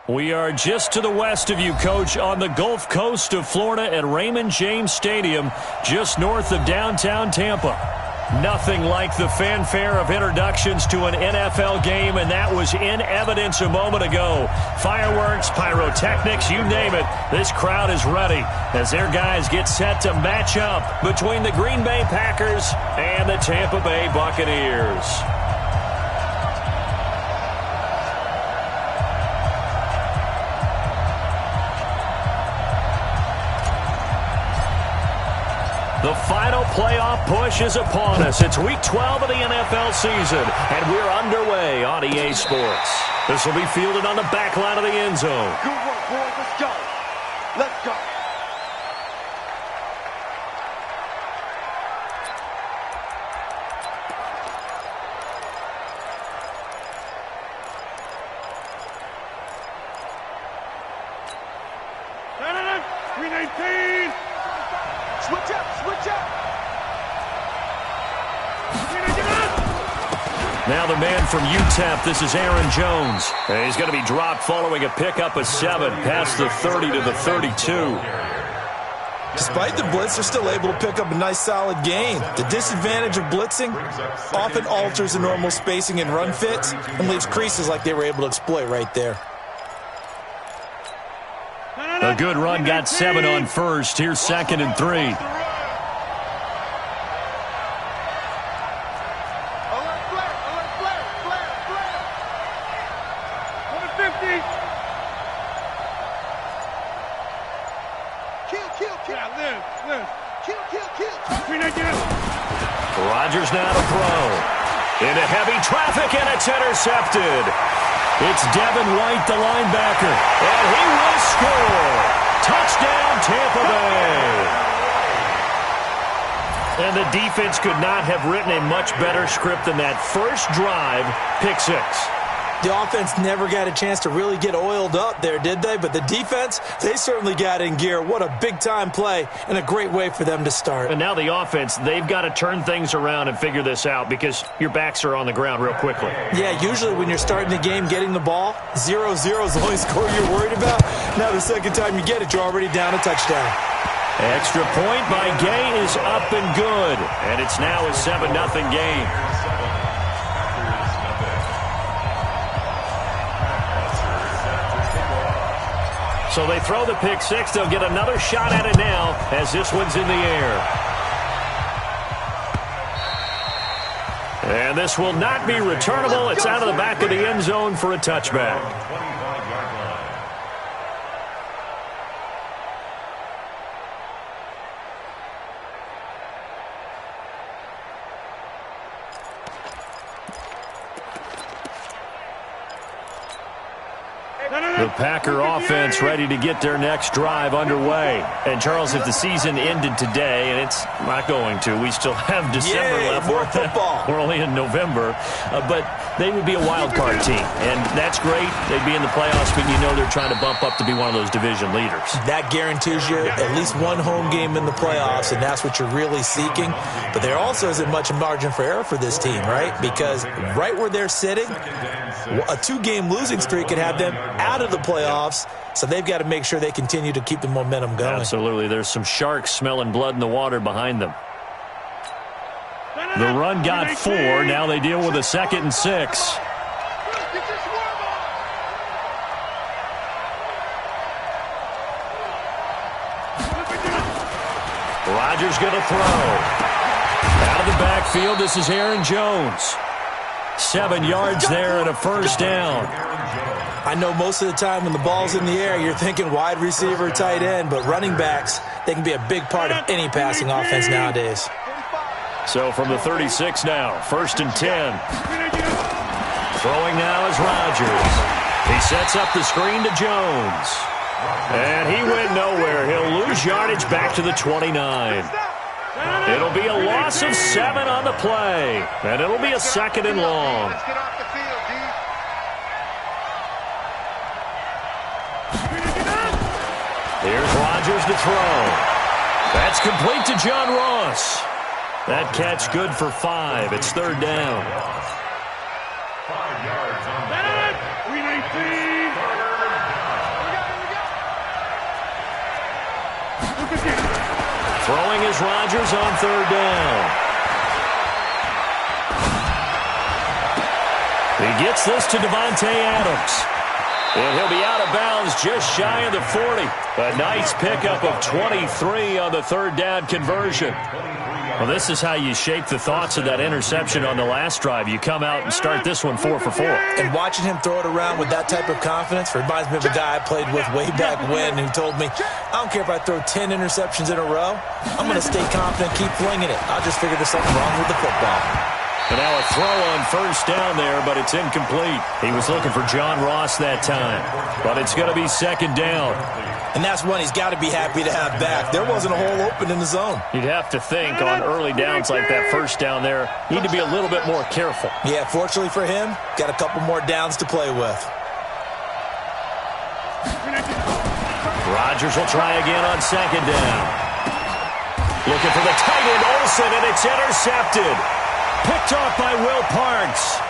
We are just to the west of you, Coach, on the Gulf Coast of Florida at Raymond James Stadium, just north of downtown Tampa. Nothing like the fanfare of introductions to an NFL game, and that was in evidence a moment ago. Fireworks, pyrotechnics, you name it. This crowd is ready as their guys get set to match up between the Green Bay Packers and the Tampa Bay Buccaneers. The final playoff push is upon us. It's Week 12 of the NFL season, and we're underway on EA Sports. This will be fielded on the back line of the end zone. Good work, boys. Let's go. Let's go. Switch up, switch up. Now the man from UTEP, this is Aaron Jones. He's going to be dropped following a pickup of 7 past the 30 to the 32. Despite the blitz, they're still able to pick up a nice solid gain. The disadvantage of blitzing often alters the normal spacing and run fits and leaves creases like they were able to exploit right there. A good run, got 7 on first. Here's 2nd and 3. Rodgers now to throw. Into heavy traffic, and it's intercepted. It's Devin White, the linebacker, and he will score. Touchdown, Tampa Bay. And the defense could not have written a much better script than that first drive, pick 6. The offense never got a chance to really get oiled up there, did they? But the defense, they certainly got in gear. What a big-time play and a great way for them to start. And now the offense, they've got to turn things around and figure this out because your backs are on the ground real quickly. Yeah, usually when you're starting the game, getting the ball, 0-0 is the only score you're worried about. Now the second time you get it, you're already down a touchdown. Extra point by Gay is up and good. And it's now a 7-0 game. So they throw the pick 6. They'll get another shot at it now as this one's in the air. And this will not be returnable. It's out of the back of the end zone for a touchback. The Packer offense ready to get their next drive underway. And, Charles, if the season ended today, and it's not going to, we still have December left. More football. We're only in November. But they would be a wild card team. And that's great. They'd be in the playoffs, but you know they're trying to bump up to be one of those division leaders. That guarantees you at least one home game in the playoffs, and that's what you're really seeking. But there also isn't much margin for error for this team, right? Because right where they're sitting, a 2-game losing streak could have them out of the playoffs, so they've got to make sure they continue to keep the momentum going. Absolutely. There's some sharks smelling blood in the water behind them. The run got 4. Now they deal with a 2nd and 6. Rodgers going to throw. Out of the backfield, this is Aaron Jones. 7 yards there and a first down. I know most of the time when the ball's in the air, you're thinking wide receiver, tight end, but running backs, they can be a big part of any passing offense nowadays. So from the 36 now, 1st and 10. Throwing now is Rodgers. He sets up the screen to Jones. And he went nowhere. He'll lose yardage back to the 29. It'll be a loss of 7 on the play. And it'll be a 2nd and long. Here's Rodgers to throw. That's complete to John Ross. That catch good for 5. It's 3rd down. 5 yards on the play. Throwing is Rodgers on third down. He gets this to Davante Adams. And he'll be out of bounds just shy of the 40. A nice pickup of 23 on the third down conversion. Well, this is how you shake the thoughts of that interception on the last drive. You come out and start this one 4 for 4. And watching him throw it around with that type of confidence reminds me of a guy I played with way back when who told me, I don't care if I throw 10 interceptions in a row. I'm going to stay confident, keep flinging it. I'll just figure there's something wrong with the football. And now a throw on first down there, but it's incomplete. He was looking for John Ross that time, but it's going to be second down. And that's one he's got to be happy to have back. There wasn't a hole open in the zone. You'd have to think on early downs like that first down there, need to be a little bit more careful. Yeah, fortunately for him, got a couple more downs to play with. Rodgers will try again on second down. Looking for the tight end, Olsen, and it's intercepted. Picked off by Will Parks.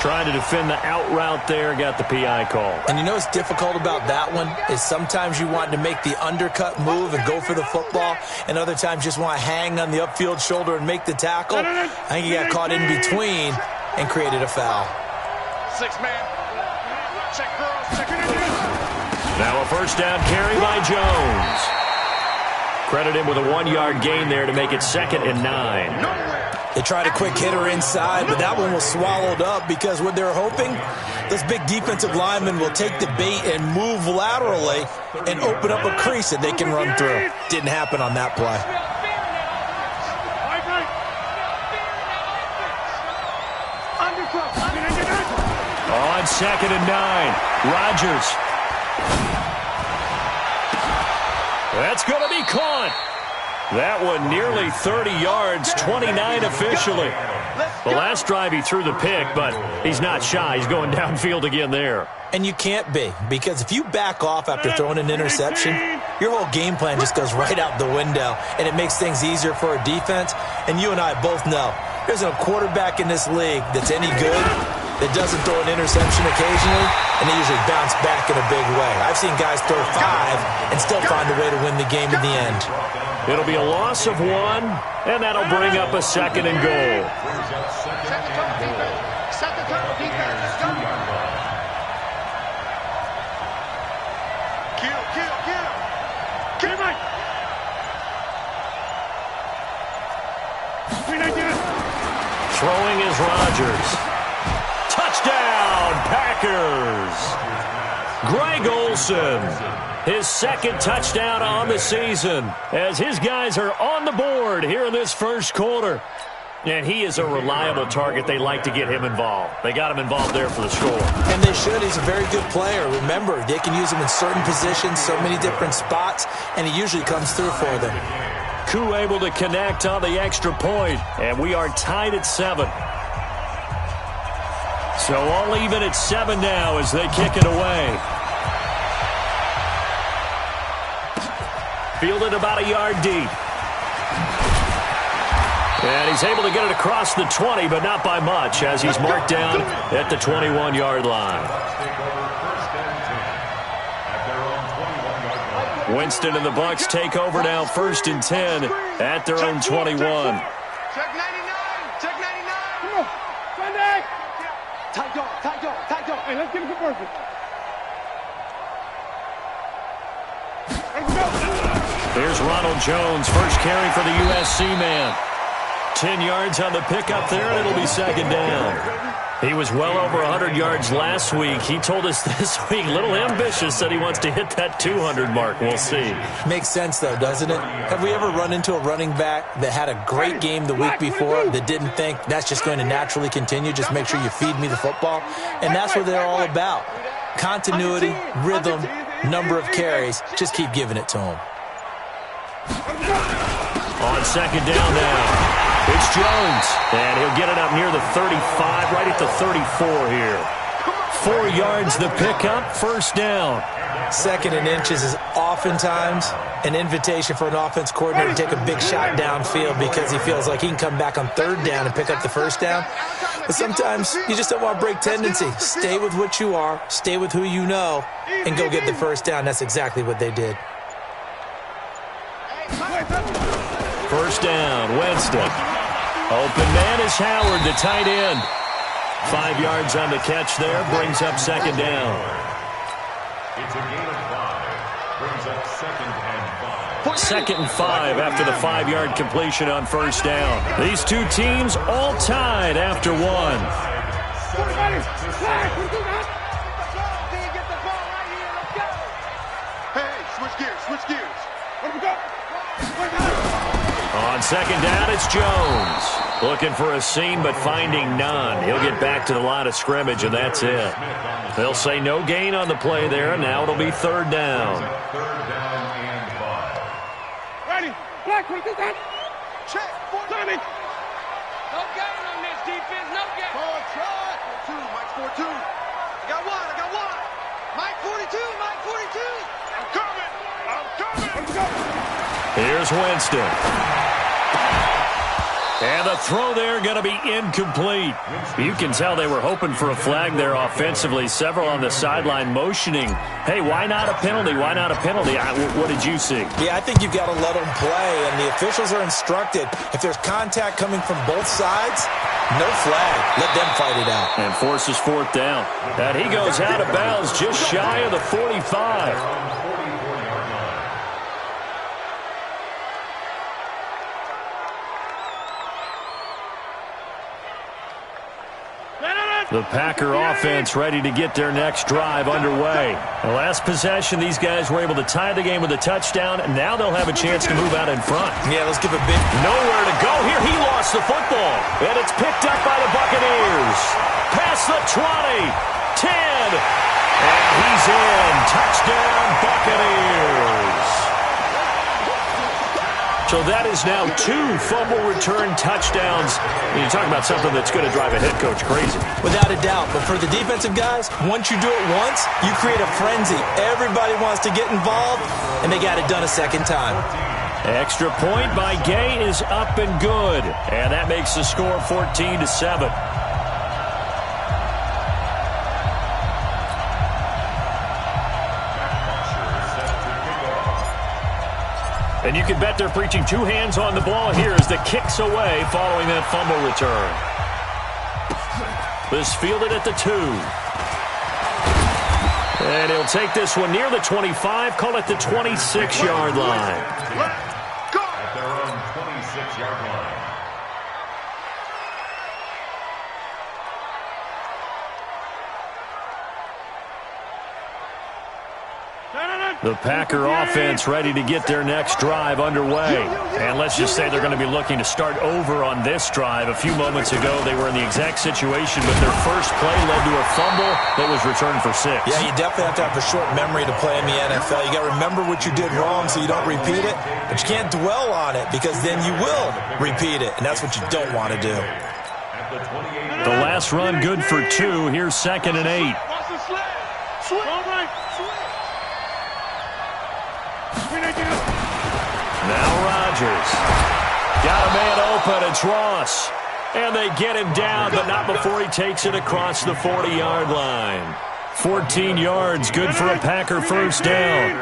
Trying to defend the out route there, got the PI call. And you know what's difficult about that one is sometimes you want to make the undercut move and go for the football, and other times just want to hang on the upfield shoulder and make the tackle. I think he got caught in between and created a foul. 6-man. Check girls. Check it. Now a first down carry by Jones. Credit him with a 1-yard gain there to make it 2nd and 9. They tried a quick hitter inside, but that one was swallowed up because what they're hoping, those big defensive linemen will take the bait and move laterally and open up a crease that they can run through. Didn't happen on that play. On 2nd and 9, Rodgers. That's going to be caught. That one nearly 30 yards, 29 officially. The last drive he threw the pick, but he's not shy. He's going downfield again there. And you can't be, because if you back off after throwing an interception, your whole game plan just goes right out the window, and it makes things easier for a defense. And you and I both know there's a quarterback in this league that's any good that doesn't throw an interception occasionally, and they usually bounce back in a big way. I've seen guys throw 5 and still find a way to win the game in the end. It'll be a loss of 1, and that'll bring up a 2nd and goal. Throwing is Rodgers. Touchdown, Packers! Greg Olsen, his 2nd touchdown on the season, as his guys are on the board here in this first quarter. And he is a reliable target. They like to get him involved. They got him involved there for the score. And they should. He's a very good player. Remember, they can use him in certain positions, so many different spots, and he usually comes through for them. Koo able to connect on the extra point, and we are tied at 7. So all even at 7 now as they kick it away. Fielded about a yard deep. And he's able to get it across the 20, but not by much, as he's marked down at the 21-yard line. Winston and the Bucs take over now, 1st and 10 at their own 21. Check 99. Check 99. Come on. Sunday. Tight dog. Tight dog. Tight dog. Hey, let's get a conversion. Let's go. Here's Ronald Jones, first carry for the USC man. 10 yards on the pickup there, and it'll be 2nd down. He was well over 100 yards last week. He told us this week, a little ambitious, said he wants to hit that 200 mark. We'll see. Makes sense, though, doesn't it? Have we ever run into a running back that had a great game the week before that didn't think that's just going to naturally continue? Just make sure you feed me the football. And that's what they're all about. Continuity, rhythm, number of carries. Just keep giving it to them. On 2nd down now. It's Jones, and he'll get it up near the 35, right at the 34 here. 4 yards the pickup, 1st down. 2nd and inches is oftentimes an invitation for an offense coordinator to take a big shot downfield because he feels like he can come back on 3rd down and pick up the 1st down. But sometimes you just don't want to break tendency. Stay with what you are, stay with who you know, and go get the 1st down. That's exactly what they did. first down. Winston. Open man is Howard, the tight end. 5 yards on the catch there. Brings up second down. It's a gain of 5. Brings up second and 5. Second and 5 after the 5-yard completion on first down. These two teams all tied after one. Hey, switch gears, switch gears. Let me go. On second down, it's Jones. Looking for a seam, but finding none. He'll get back to the line of scrimmage, and that's it. They'll say no gain on the play there, and now it'll be third down. Third down and 5. Ready. Black, what is that? Check. Timing. No gain on this defense, no gain. Try. 4-2, Mike 4-2. I got one. Mike 42, Mike 42. I'm coming. Let's go. Here's Winston. And the throw there going to be incomplete. You can tell they were hoping for a flag there offensively. Several on the sideline motioning, hey, why not a penalty? Why not a penalty? What did you see? Yeah, I think you've got to let them play, and the officials are instructed. If there's contact coming from both sides, no flag. Let them fight it out. And forces fourth down. And he goes out of bounds just shy of the 45. The Packer offense ready to get their next drive underway. The last possession, these guys were able to tie the game with a touchdown, and now they'll have a chance to move out in front. Yeah, let's give a big... Nowhere to go here. He lost the football, and it's picked up by the Buccaneers. Past the 20, 10, and he's in. Touchdown, Buccaneers. So that is now 2 fumble return touchdowns. You talk about something that's going to drive a head coach crazy. Without a doubt. But for the defensive guys, once you do it once, you create a frenzy. Everybody wants to get involved, and they got it done a second time. Extra point by Gay is up and good. And that makes the score 14-7. And you can bet they're preaching 2 hands on the ball here as the kick's away following that fumble return. This fielded at the 2. And he'll take this one near the 25, call it the 26-yard line. At their own 26-yard line. The Packer offense ready to get their next drive underway. And let's just say they're going to be looking to start over on this drive. A few moments ago, they were in the exact situation, but their first play led to a fumble that was returned for 6. Yeah, you definitely have to have a short memory to play in the NFL. You got to remember what you did wrong so you don't repeat it, but you can't dwell on it because then you will repeat it, and that's what you don't want to do. The last run good for 2. Here's 2nd and 8. Now Rodgers. Got a man open. It's Ross. And they get him down, but not before he takes it across the 40-yard line. 14 yards, good for a Packer first down.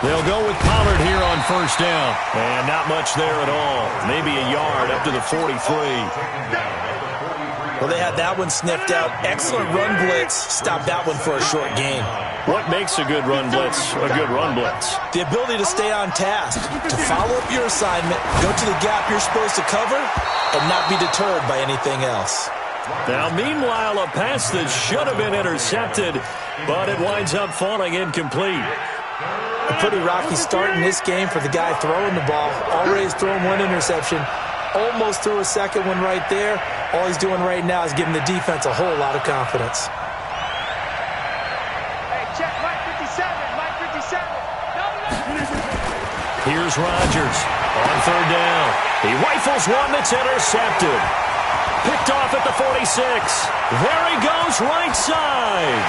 They'll go with Pollard here on first down. And not much there at all. Maybe a yard up to the 43. Well, they had that one sniffed out. Excellent run blitz. Stopped that one for a short gain. What makes a good run blitz a good run blitz? The ability to stay on task, to follow up your assignment, go to the gap you're supposed to cover, and not be deterred by anything else. Now, meanwhile, a pass that should have been intercepted, but it winds up falling incomplete. A pretty rocky start in this game for the guy throwing the ball. Already has thrown 1 interception. Almost threw a second one right there. All he's doing right now is giving the defense a whole lot of confidence. Hey, check Mike 57, Mike 57. No. Here's Rodgers on third down. He rifles one that's intercepted. Picked off at the 46. There he goes right side.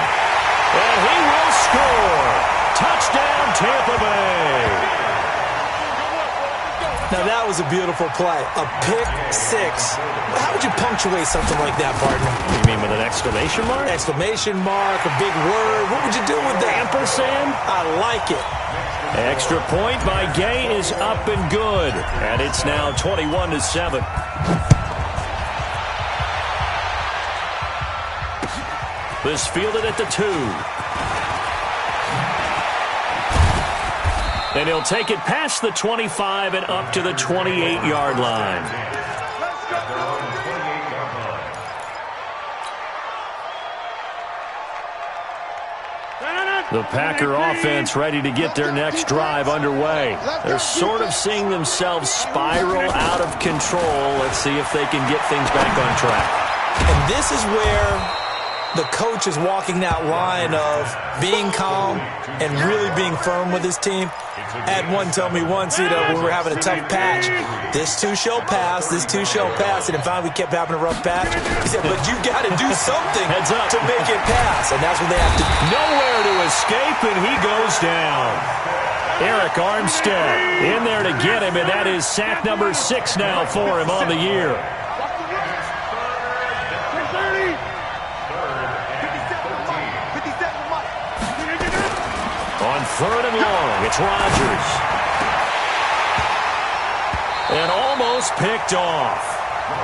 And he will score. Touchdown, Tampa Bay. Now, that was a beautiful play. A pick six. How would you punctuate something like that, partner? You mean with an exclamation mark? Exclamation mark, a big word. What would you do with that? Ampersand? I like it. Extra point by Gay is up and good. And it's now 21-7. This fielded at the 2. And he'll take it past the 25 and up to the 28-yard line. The Packer offense ready to get their next drive underway. They're sort of seeing themselves spiral out of control. Let's see if they can get things back on track. And this is where the coach is walking that line of being calm and really being firm with his team. I had one tell me once, when we were having a tough patch, this too shall pass, this too shall pass, and finally we kept having a rough patch. He said, but you got to do something to make it pass, and that's what they have to do. Nowhere to escape, and he goes down. Eric Armstead in there to get him, and that is sack number 6 now for him on the year. On 3rd and long, it's Rodgers. And almost picked off.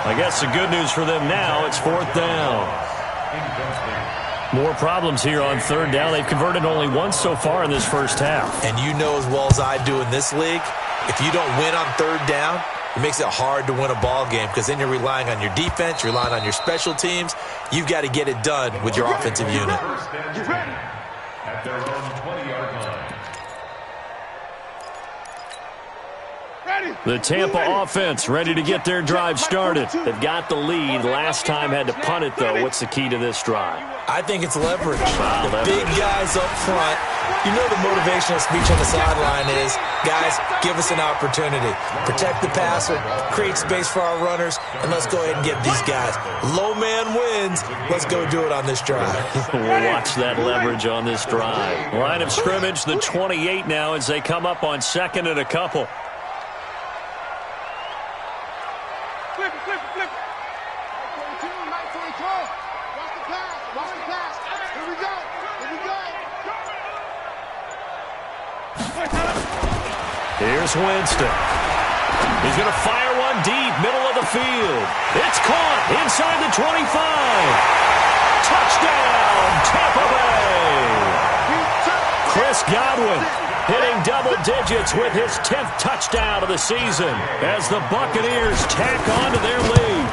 I guess the good news for them now, it's 4th down. More problems here on 3rd down. They've converted only once so far in this first half. And you know as well as I do in this league, if you don't win on 3rd down, it makes it hard to win a ball game because then you're relying on your defense, you're relying on your special teams. You've got to get it done with your offensive unit. At their own 20-yard line. The Tampa offense ready to get their drive started. They've got the lead. Last time had to punt it, though. What's the key to this drive? I think it's leverage. The big guys up front. You know the motivational speech on the sideline is, guys, give us an opportunity. Protect the passer, create space for our runners, and let's go ahead and get these guys. Low man wins. Let's go do it on this drive. We'll watch that leverage on this drive. Line of scrimmage, the 28 now as they come up on 2nd and a couple. Flip it. 22, 22. Watch the pass. Here we go. Here's Winston. He's going to fire one deep, middle of the field. It's caught inside the 25. Touchdown, Tampa Bay. Chris Godwin hitting double digits with his 10th touchdown of the season as the Buccaneers tack on to their lead.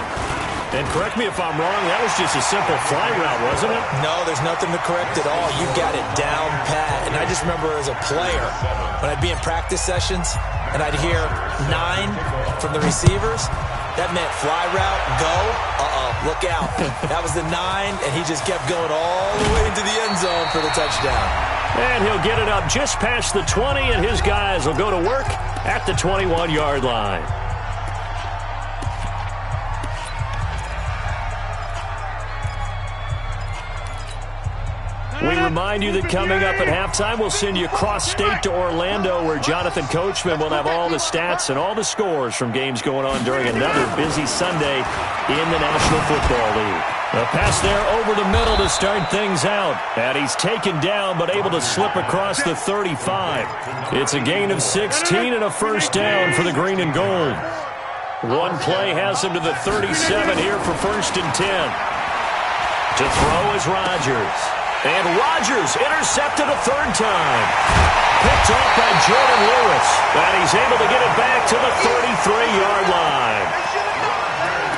And correct me if I'm wrong, that was just a simple fly route, wasn't it? No, there's nothing to correct at all. You got it down pat. And I just remember as a player, when I'd be in practice sessions and I'd hear 9 from the receivers, that meant fly route, go, look out. That was the 9, and he just kept going all the way into the end zone for the touchdown. And he'll get it up just past the 20, and his guys will go to work at the 21-yard line. We remind you that coming up at halftime, we'll send you cross-state to Orlando, where Jonathan Coachman will have all the stats and all the scores from games going on during another busy Sunday in the National Football League. A pass there over the middle to start things out. And he's taken down, but able to slip across the 35. It's a gain of 16 and a first down for the green and gold. One play has him to the 37 here for 1st and 10. To throw is Rodgers. And Rodgers intercepted a 3rd time. Picked off by Jordan Lewis. And he's able to get it back to the 33-yard line.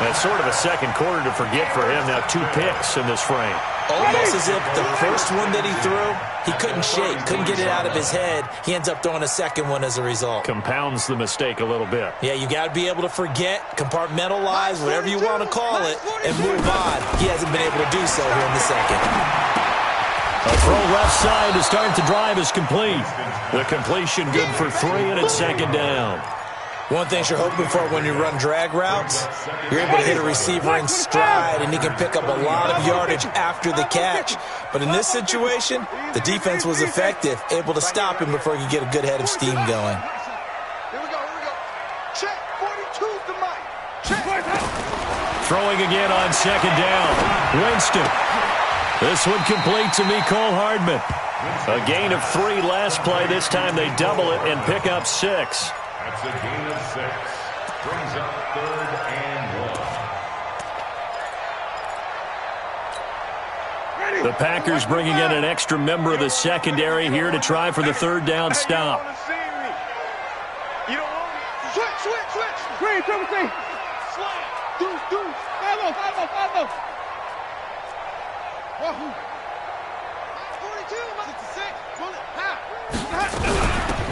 That's sort of a second quarter to forget for him. Now 2 picks in this frame. Almost as if the first one that he threw, he couldn't shake, couldn't get it out of his head. He ends up throwing a second one as a result. Compounds the mistake a little bit. Yeah, you got to be able to forget, compartmentalize, whatever you want to call it, and move on. He hasn't been able to do so here in the second. A throw left side to start the drive is complete. The completion good for 3, and it's 2nd down. One thing you're hoping for when you run drag routes, you're able to hit a receiver in stride, and he can pick up a lot of yardage after the catch. But in this situation, the defense was effective, able to stop him before he could get a good head of steam going. Here we go. Check. Throwing again on second down. Winston. This one complete to Mecole Hardman. A gain of 3 last play. This time they double it and pick up 6. That's a gain of 6. Brings up 3rd and 1. The Packers bringing in an extra member of the secondary here to try for the 3rd down stop. You don't want me. Switch. Green, triple C. Slide. Deuce. Follow. Wahoo. 42, 66. Pull it.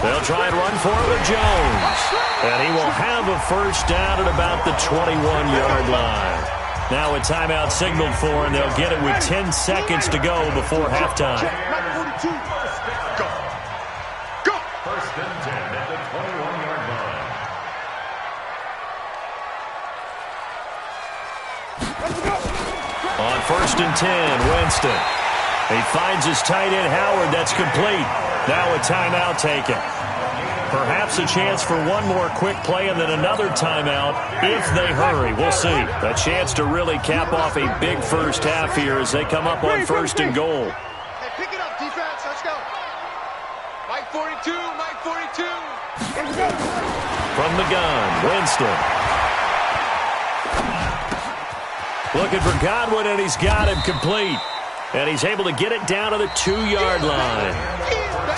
They'll try and run for it with Jones. And he will have a first down at about the 21-yard line. Now a timeout signaled for, and they'll get it with 10 seconds to go before halftime. Go. First and 10 at the 21-yard line. On first and 10, Winston. He finds his tight end, Howard. That's complete. Now a timeout taken. Perhaps a chance for one more quick play and then another timeout if they hurry. We'll see. A chance to really cap off a big first half here as they come up on first and goal. Hey, pick it up, defense. Let's go. Mike 42. From the gun, Winston. Looking for Godwin, and he's got him complete. And he's able to get it down to the 2-yard line.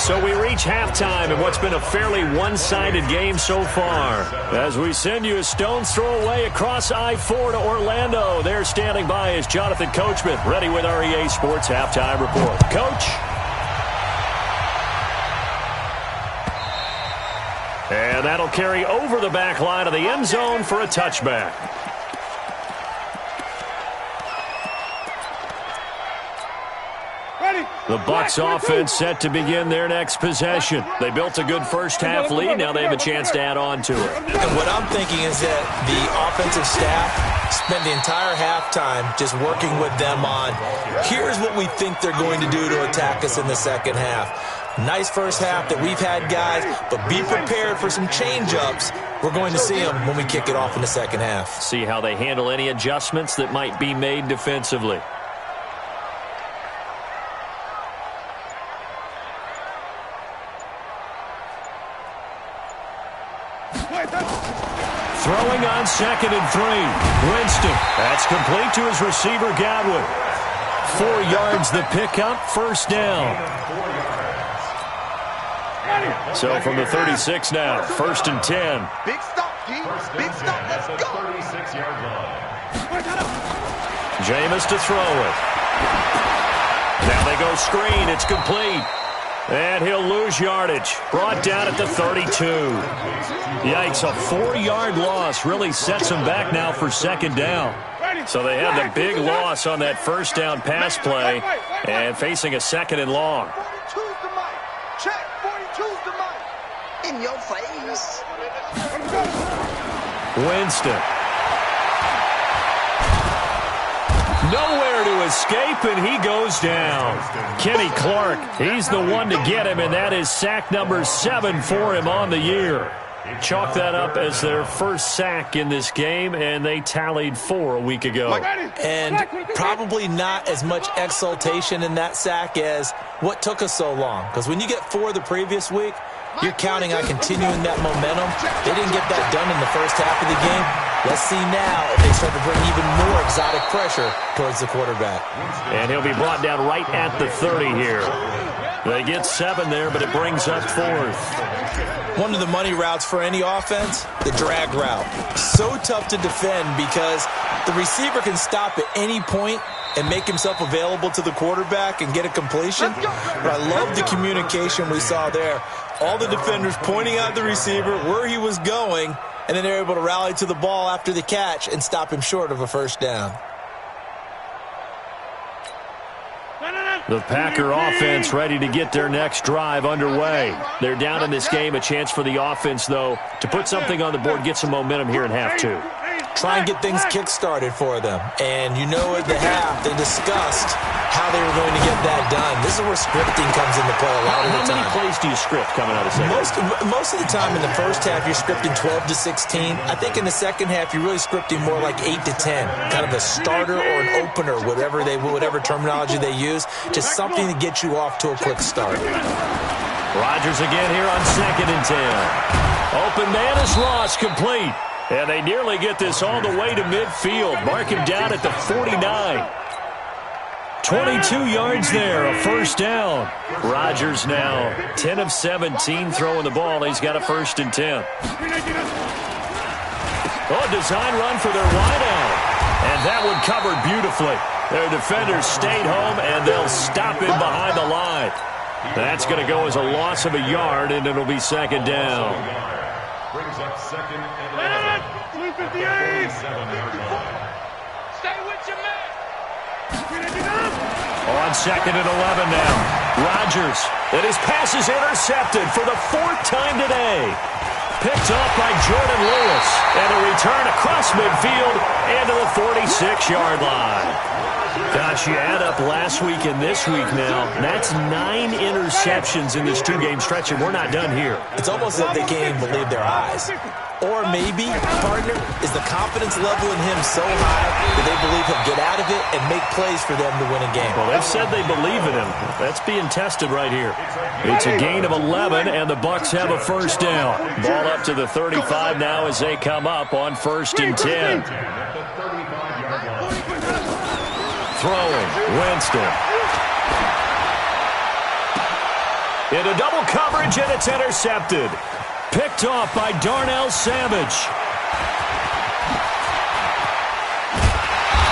So we reach halftime in what's been a fairly one-sided game so far. As we send you a stone's throw away across I-4 to Orlando. There standing by is Jonathan Coachman, ready with our EA Sports Halftime Report. Coach? And that'll carry over the back line of the end zone for a touchback. The Bucs offense set to begin their next possession. They built a good first-half lead. Now they have a chance to add on to it. And what I'm thinking is that the offensive staff spent the entire halftime just working with them on, here's what we think they're going to do to attack us in the second half. Nice first half that we've had, guys, but be prepared for some change-ups. We're going to see them when we kick it off in the second half. See how they handle any adjustments that might be made defensively. Throwing on second and 3. Winston. That's complete to his receiver, Godwin. 4 yards the pickup, first down. So from the 36 now, first and 10. Big stop, D. Big stop. Let's go. 36-yard line. Jameis to throw it. Now they go screen. It's complete. And he'll lose yardage. Brought down at the 32. Yikes, a 4-yard loss really sets him back now for second down. So they had the big loss on that first down pass play and facing a second and long. 42's the mic. Check. 42's the mic. In your face. Winston. Nowhere to escape, and he goes down. Kenny Clark, he's the one to get him, and that is sack number 7 for him on the year. Chalk that up as their first sack in this game, and they tallied 4 a week ago. And probably not as much exultation in that sack as what took us so long. Because when you get 4 the previous week, you're counting on continuing that momentum. They didn't get that done in the first half of the game. Let's see now if they start to bring even more exotic pressure towards the quarterback. And he'll be brought down right at the 30 here. They get 7 there, but it brings up 4th. One of the money routes for any offense, the drag route. So tough to defend because the receiver can stop at any point and make himself available to the quarterback and get a completion. But I love the communication we saw there. All the defenders pointing out the receiver, where he was going, and then they're able to rally to the ball after the catch and stop him short of a first down. The Packer offense ready to get their next drive underway. They're down in this game. A chance for the offense, though, to put something on the board, get some momentum here in half 2. try and get things kick-started for them. And you know at the half, they discussed how they were going to get that done. This is where scripting comes into play a lot of the time. How many plays do you script coming out of second? Most of the time in the first half, you're scripting 12 to 16. I think in the second half, you're really scripting more like 8 to 10. Kind of a starter or an opener, whatever terminology they use. Just something to get you off to a quick start. Rodgers again here on 2nd and 10. Open man is lost, complete. And they nearly get this all the way to midfield. Mark him down at the 49. 22 yards there, a first down. Rodgers now 10 of 17 throwing the ball. He's got a 1st and 10. Oh, design run for their wideout. And that one covered beautifully. Their defenders stayed home, and they'll stop him behind the line. That's going to go as a loss of a yard, and it'll be 2nd down. Brings up 2nd and 11. Stay with your man. On 2nd and 11 now. Rodgers, and his pass is intercepted for the 4th time today. Picked off by Jordan Lewis. And a return across midfield into the 46-yard line. Gosh, you add up last week and this week now. That's 9 interceptions in this 2-game stretch, and we're not done here. It's almost like they can't even believe their eyes. Or maybe, partner, is the confidence level in him so high that they believe he'll get out of it and make plays for them to win a game. Well, they've said they believe in him. That's being tested right here. It's a gain of 11, and the Bucs have a 1st down. Ball up to the 35 now as they come up on 1st and 10. Throwing, Winston. Into double coverage, and it's intercepted. Picked off by Darnell Savage.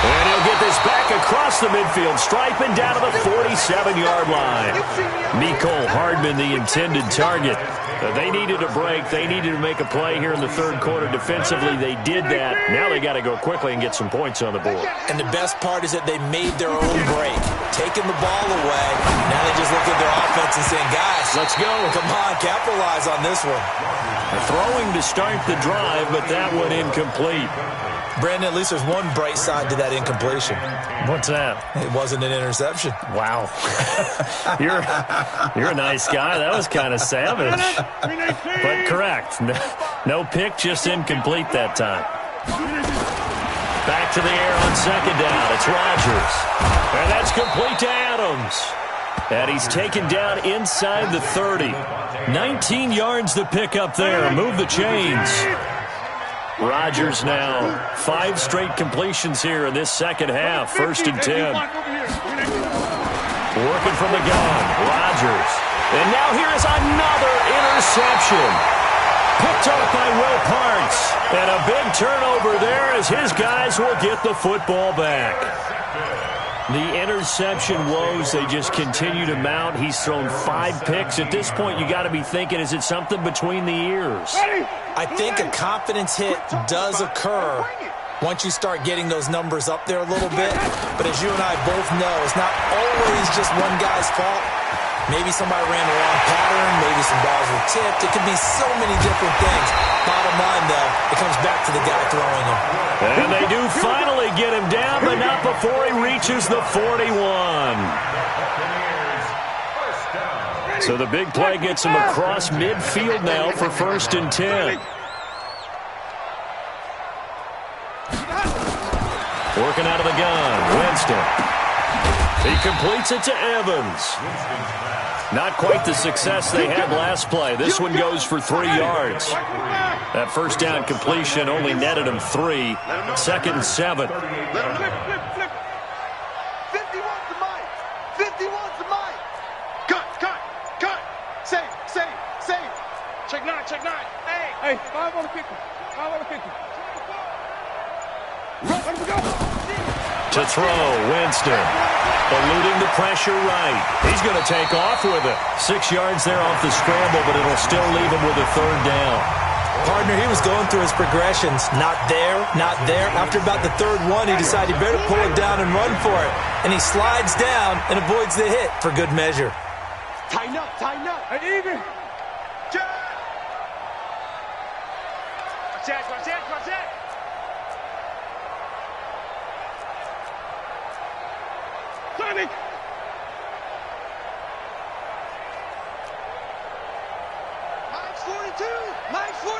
And he'll get this back across the midfield stripe and down to the 47-yard line. Mecole Hardman, the intended target. They needed a break. They needed to make a play here in the 3rd quarter. Defensively, they did that. Now they got to go quickly and get some points on the board. And the best part is that they made their own break. Taking the ball away. Now they just look at their offense and saying, guys, let's go. Come on, capitalize on this one. Throwing to start the drive, but that one incomplete. Brandon, at least there's one bright side to that incompletion. What's that? It wasn't an interception. Wow. You're a nice guy. That was kind of savage. But correct. No pick, just incomplete that time. Back to the air on 2nd down. It's Rodgers. And that's complete to Adams. And he's taken down inside the 30. 19 yards to pick up there. Move the chains. Rodgers now 5 straight completions here in this 2nd half. 1st and 10. Working from the gun. Rodgers. And now here is another interception. Picked off by Will Parks. And a big turnover there as his guys will get the football back. The interception woes, they just continue to mount. He's thrown 5 picks. At this point, you got to be thinking, is it something between the ears? I think a confidence hit does occur once you start getting those numbers up there a little bit. But as you and I both know, it's not always just one guy's fault. Maybe somebody ran the wrong pattern. Maybe some balls were tipped. It could be so many different things. Bottom line, though, it comes back to the guy throwing them. And they do finally get him down, but not before he reaches the 41. So the big play gets him across midfield now for 1st and 10. Working out of the gun, Winston. He completes it to Evans. Not quite the success they had last play. This one goes for 3 yards. That 1st down completion only netted him 3. 2nd and 7. Let him flip. 51's the mic. 51's the mic. Cut. Save. Check 9. Hey, 5 on the kicker. 5 on the kicker. Let him go. To throw, Winston. Eluding the pressure right. He's going to take off with it. 6 yards there off the scramble, but it'll still leave him with a 3rd down. Partner, he was going through his progressions. Not there. After about the 3rd one, he decided he better pull it down and run for it. And he slides down and avoids the hit for good measure. Tighten up. Hey, even. Watch that. Mike's 42. Mike's 42.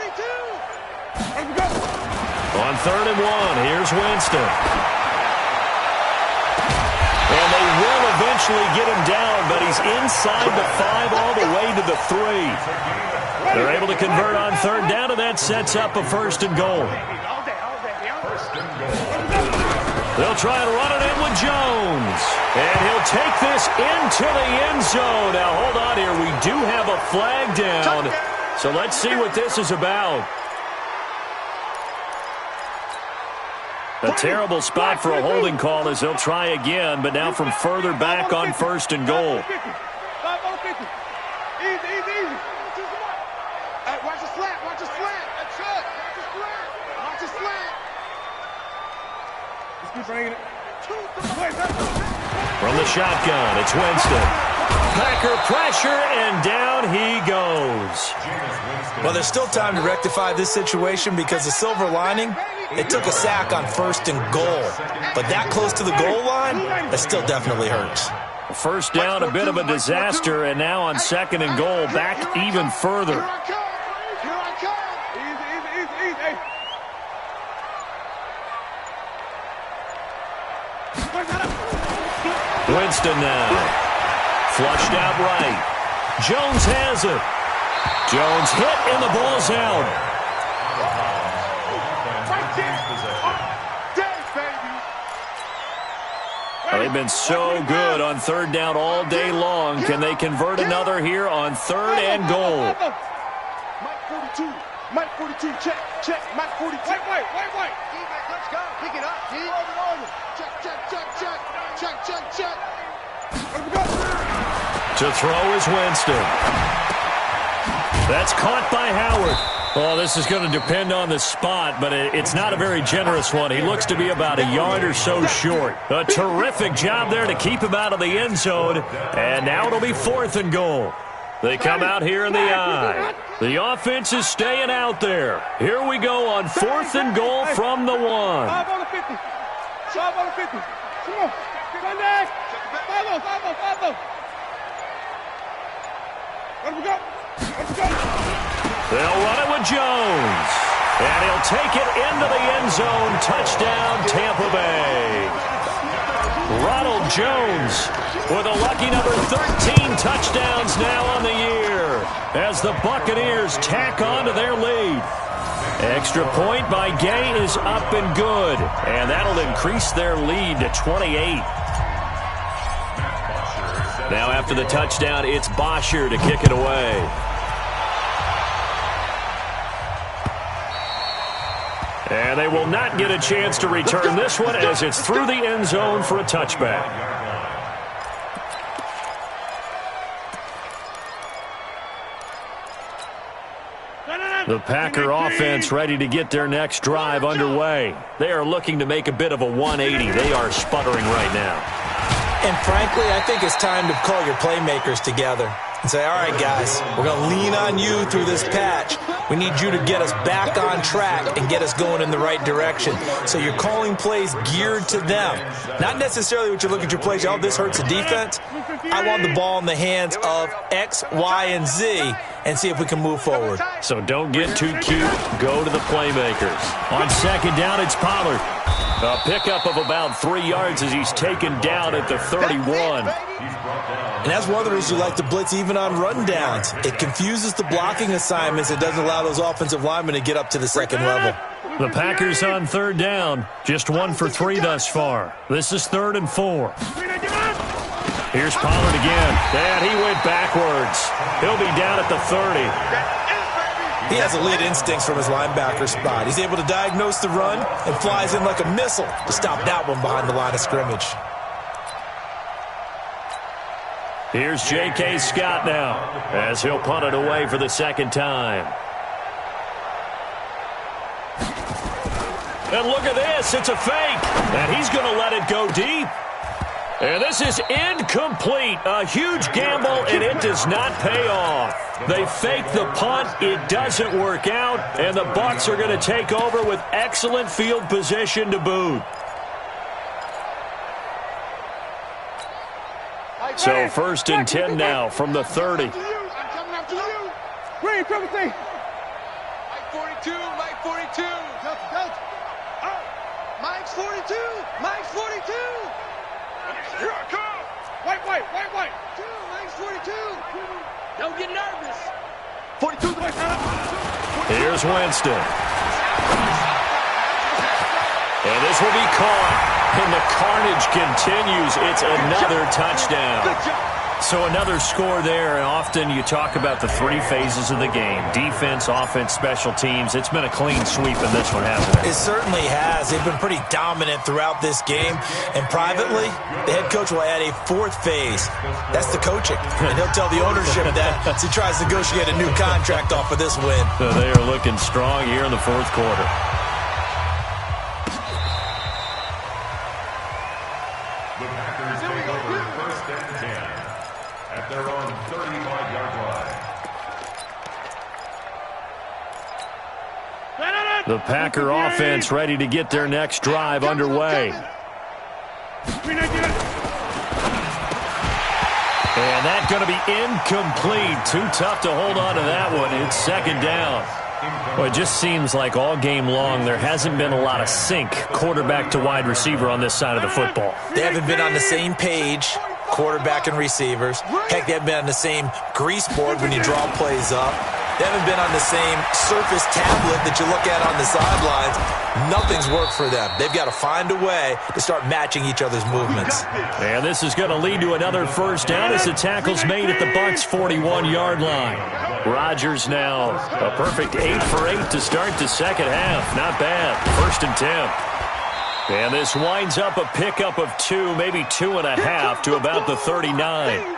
On 3rd and 1, here's Winston. And they will eventually get him down, but he's inside the 5 all the way to the 3. They're able to convert on 3rd down, and that sets up a 1st and goal. They'll try and run it in with Jones. And he'll take this into the end zone. Now, hold on here. We do have a flag down. So let's see what this is about. A terrible spot for a holding call as they'll try again, but now from further back on 1st and goal. Easy. Hey, watch the slant. Watch the slant. That's it. Watch the slant. Just keep bringing it. From the shotgun, it's Winston. Packer pressure, and down he goes. Well, there's still time to rectify this situation because the silver lining, they took a sack on 1st and goal. But that close to the goal line, that still definitely hurts. 1st down, a bit of a disaster, and now on 2nd and goal, back even further. Here I come. Easy. Winston now. Flushed out right. Jones has it. Jones hit, and the ball's out. They've been so good on 3rd down all day long. Can they convert another here on 3rd and goal? Mike 42, check. Mike 42. Wait. D-back, let's go. Pick it up, D. Check. To throw is Winston. That's caught by Howard. Well, this is going to depend on the spot, but it's not a very generous one. He looks to be about a yard or so short. A terrific job there to keep him out of the end zone. And now it'll be 4th and goal. They come out here in the I. The offense is staying out there. Here we go on 4th and goal from the 1. 5 on the 50. 5 on the 50. Come on. Run next. 5 on. Let him go. They'll run it with Jones. And he'll take it into the end zone. Touchdown, Tampa Bay. Ronald Jones with a lucky number 13 touchdowns now on the year as the Buccaneers tack on to their lead. Extra point by Gay is up and good, and that'll increase their lead to 28. Now after the touchdown, it's Bosher to kick it away. And they will not get a chance to return this one as it's through the end zone for a touchback. The Packer offense ready to get their next drive underway. They are looking to make a bit of a 180. They are sputtering right now. And frankly, I think it's time to call your playmakers together and say, all right, guys, we're going to lean on you through this patch. We need you to get us back on track and get us going in the right direction. So you're calling plays geared to them. Not necessarily what you look at your plays, oh, this hurts the defense. I want the ball in the hands of X, Y, and Z and see if we can move forward. So don't get too cute. Go to the playmakers. On 2nd down, it's Pollard. A pickup of about 3 yards as he's taken down at the 31. And that's one of the reasons you like to blitz even on rundowns. It confuses the blocking assignments. It doesn't allow those offensive linemen to get up to the 2nd level. The Packers on 3rd down. Just 1 for 3 thus far. This is 3rd and 4. Here's Pollard again. And he went backwards. He'll be down at the 30. He has elite instincts from his linebacker spot. He's able to diagnose the run and flies in like a missile to stop that one behind the line of scrimmage. Here's J.K. Scott now as he'll punt it away for the 2nd time. And look at this. It's a fake. And he's going to let it go deep. And this is incomplete. A huge gamble, and it does not pay off. They fake the punt. It doesn't work out. And the Bucs are going to take over with excellent field position to boot. So first and 10 now from the 30. I'm coming after you. Green, triple T. Mike 42, Mike 42. Delta. Mike's 42, Mike's 42. Here I come. White. Two, Mike's 42. Don't get nervous. 42 the Here's Winston. And this will be caught. And the carnage continues. It's another touchdown. Good job. So another score there, and often you talk about the three phases of the game. Defense, offense, special teams. It's been a clean sweep in this one, hasn't it? It certainly has. They've been pretty dominant throughout this game. And privately, the head coach will add a fourth phase. That's the coaching. And he'll tell the ownership that as he tries to negotiate a new contract off of this win. So they are looking strong here in the fourth quarter. The Packers take over first and 10 at their own 35-yard line. The Packer offense ready to get their next drive underway. And that's going to be incomplete. Too tough to hold on to that one. It's second down. Well, it just seems like all game long there hasn't been a lot of sync quarterback to wide receiver on this side of the football. They haven't been on the same page, quarterback and receivers. Heck, they haven't been on the same grease board when you draw plays up. They haven't been on the same surface tablet that you look at on the sidelines. Nothing's worked for them. They've got to find a way to start matching each other's movements. And this is going to lead to another first down as the tackle's made at the Bucs' 41-yard line. Rodgers now a perfect 8 for 8 to start the second half. Not bad. First and 10. And this winds up a pickup of 2, maybe 2.5 to about the 39.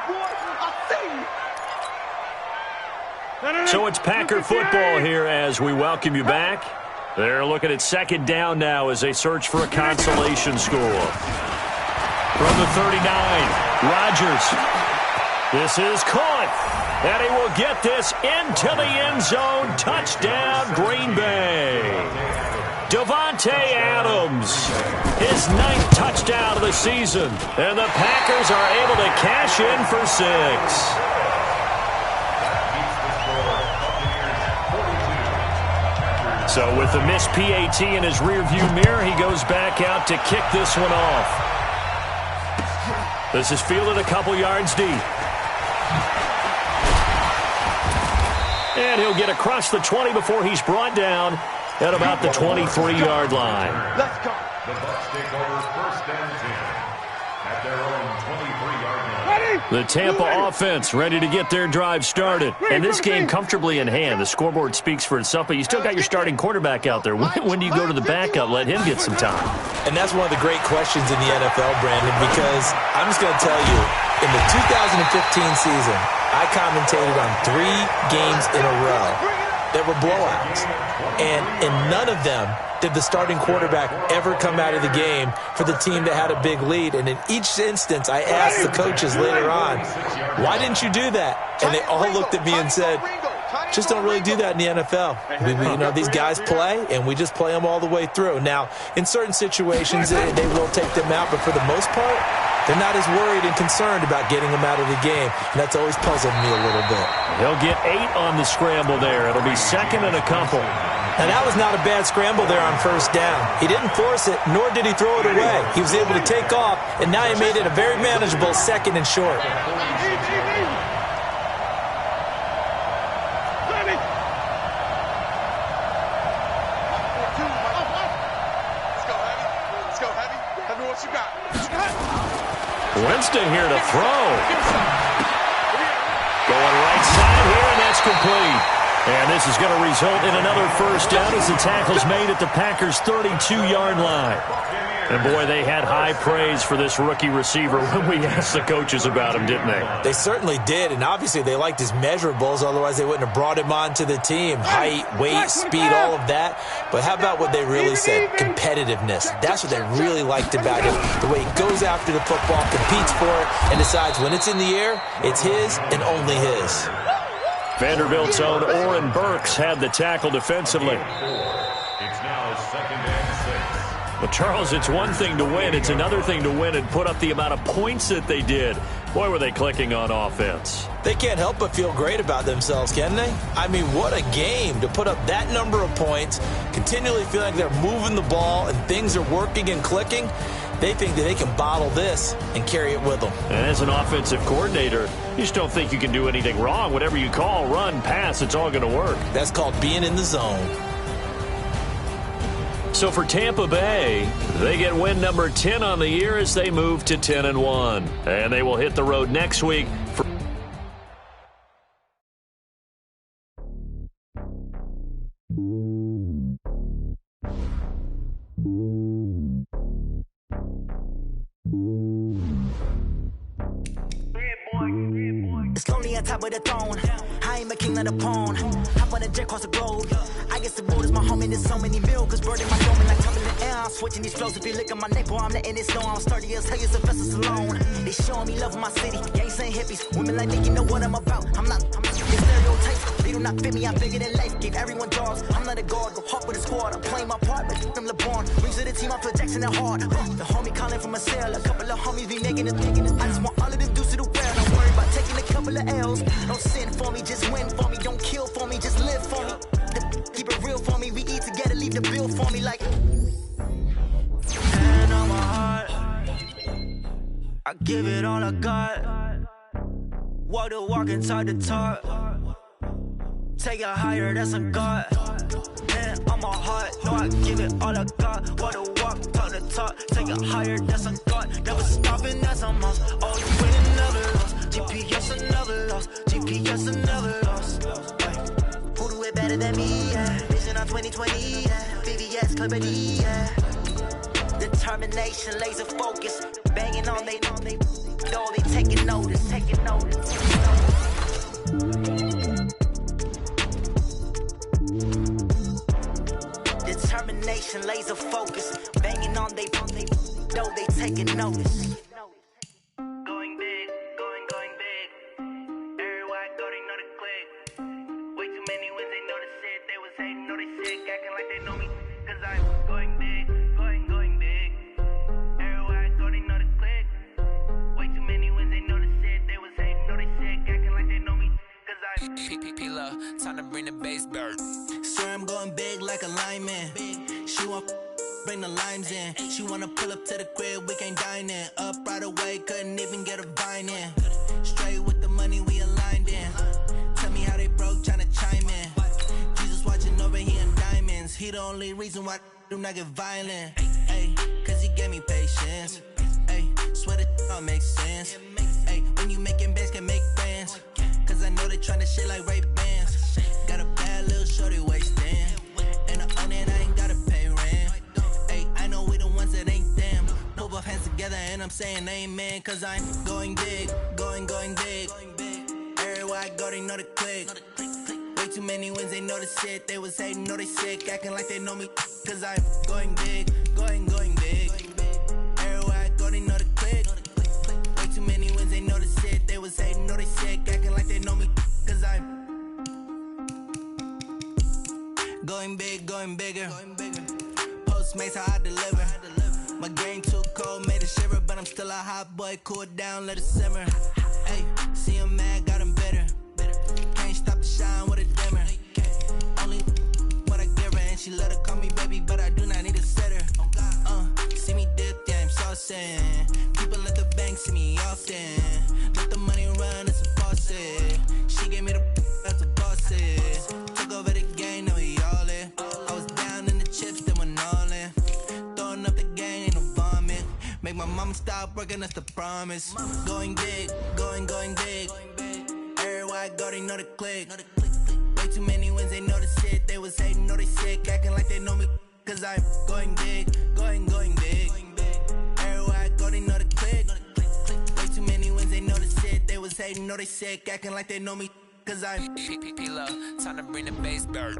So it's Packer football here as we welcome you back. They're looking at second down now as they search for a consolation score. From the 39, Rodgers. This is caught. And he will get this into the end zone. Touchdown, Green Bay. Davante Adams, his 9th touchdown of the season. And the Packers are able to cash in for 6. So with the missed PAT in his rearview mirror, he goes back out to kick this one off. This is fielded a couple yards deep. And he'll get across the 20 before he's brought down at about the 23-yard line. Let's go. The Bucs take over first and 10 at their own 23-yard line. The Tampa offense ready to get their drive started. And this game comfortably in hand. The scoreboard speaks for itself, but you still got your starting quarterback out there. When do you go to the backup, let him get some time? And that's one of the great questions in the NFL, Brandon, because I'm just going to tell you, in the 2015 season, I commentated on 3 games in a row that were blowouts. And in none of them did the starting quarterback ever come out of the game for the team that had a big lead. And in each instance, I asked the coaches later on, why didn't you do that? And they all looked at me and said, just don't really do that in the NFL. These guys play, and we just play them all the way through. Now, in certain situations, they will take them out, but for the most part, they're not as worried and concerned about getting them out of the game. And that's always puzzled me a little bit. He'll get 8 on the scramble there. It'll be second and a couple. Now, that was not a bad scramble there on first down. He didn't force it, nor did he throw it away. He was able to take off, and now he made it a very manageable second and short. Winston here to throw. Going right side here, and that's complete. And this is going to result in another first down as the tackle's made at the Packers' 32-yard line. And, boy, they had high praise for this rookie receiver when we asked the coaches about him, didn't they? They certainly did, and obviously they liked his measurables. Otherwise, they wouldn't have brought him onto the team. Height, weight, speed, all of that. But how about what they really said? Competitiveness. That's what they really liked about him. The way he goes after the football, competes for it, and decides when it's in the air, it's his and only his. Vanderbilt's own Oren Burks had the tackle defensively. It's now second and 6. Well, Charles, it's one thing to win. It's another thing to win and put up the amount of points that they did. Boy, were they clicking on offense. They can't help but feel great about themselves, can they? I mean, what a game to put up that number of points, continually feeling like they're moving the ball and things are working and clicking. They think that they can bottle this and carry it with them. And as an offensive coordinator, you just don't think you can do anything wrong. Whatever you call, run, pass, it's all going to work. That's called being in the zone. So for Tampa Bay, they get win number 10 on the year as they move to 10-1. And they will hit the road next week for It's lonely on top of the throne. I ain't a king of the pawn. Hop on a jet across the road. I guess the road is my home and there's so many mil. Cause burning my dome and like coming in the air. I'm switching these flows. If you look at my neck, boy, I'm letting it snow. I'm sturdy as hell, as Sylvester Stallone. They showing me love in my city. Gangs ain't hippies. Women like me, you know what I'm about. I'm not the stereotypes. They do not fit me. I'm bigger than life. Gave everyone jobs. I'm not a guard. Go hard with a squad. I'm playing my part. But I'm LeBron. Rings to the team. I'm Phil Jackson and hard. The homie calling from a cell. A couple of homies be making it. I just want all of them dudes to the well. Don't worry about taking a couple of L's. Don't sin for me, just win for me. Don't kill for me, just live for me. Keep it real for me. We eat together, leave the bill for me like. Hand on my heart, I give it all I got. Walk the walk and talk the talk. Take it higher, that's a God. Hand on my heart, no, I give it all I got. Walk the walk, talk the talk. Take it higher, that's a God. Never stopping, that's a must. Oh, you winning, never lost. GPS another loss. GPS another loss. Who do it better than me? Yeah. Vision on 2020. Yeah. VVS Clarity. Yeah. Determination, laser focus. Banging on they know they taking notice. Taking notice. Determination, laser focus. Banging on they know they taking notice. Going big, going big. Everywhere I go, they know the click. Way too many wins, they know the shit. They was hating, know they sick, acting like they know me. Cause I'm going big, going big. Everywhere I go, they know the click. Way too many wins, they know the shit. They was hating, know they sick, acting like they know me. Cause I'm P-P-P-Love, time to bring the bass bird. Swear I'm going big like a lineman. She want bring the limes in. She wanna pull up to the crib, we can't dine in. Up right away, couldn't even get a vine in. Straight with the money we aligned in. Tell me how they broke, tryna chime in. Jesus watching over here in diamonds. He the only reason why I do not get violent. Ay, cause he gave me patience. Ay, swear that all makes sense. Ay, when you making bands, can make friends. Cause I know they tryna shit like Ray-Bans. Got a bad little shorty wasting. And I own it, I ain't gotta pay rent. Ay, I know we the ones that ain't them. Put both hands together and I'm saying amen. Cause I'm going big, going big. Everywhere I go, they know the click. Way too many wins, they know the shit. They was hating, know they sick, acting like they know me. Cause I'm going big, going big. Everywhere I go, they know the click. Way too many wins, they know the shit. They was hating, know they sick, acting like they know me. Cause I'm going big, going bigger. Postmates, how I deliver. My game too cold, made it shiver. But I'm still a hot boy, cool down, let it simmer. Hey, see him mad, got him bitter. Can't stop the shine with a dimmer. Only what I give her, and she let her call me baby, but I do not need a sitter. See me dip, yeah, I'm saucing. People at the bank see me often. Let the money run, it's a faucet. She gave me the that's a boss it. Took over the game, now we all in. I was down in the chips, then went all in. Throwing up the game, ain't no vomit. Make my mama stop working, that's the promise. Going big, going big. Everywhere I go, they know the click. Way too many wins, they know the shit. They was hating, know they sick, acting like they know me. Cause I'm going big, going big. Everywhere I go, they know the click. Way too many wins, they know the shit. They was hating, know they sick, acting like they know me. Cause I'm P-P-P-Love, time to bring the bass bird.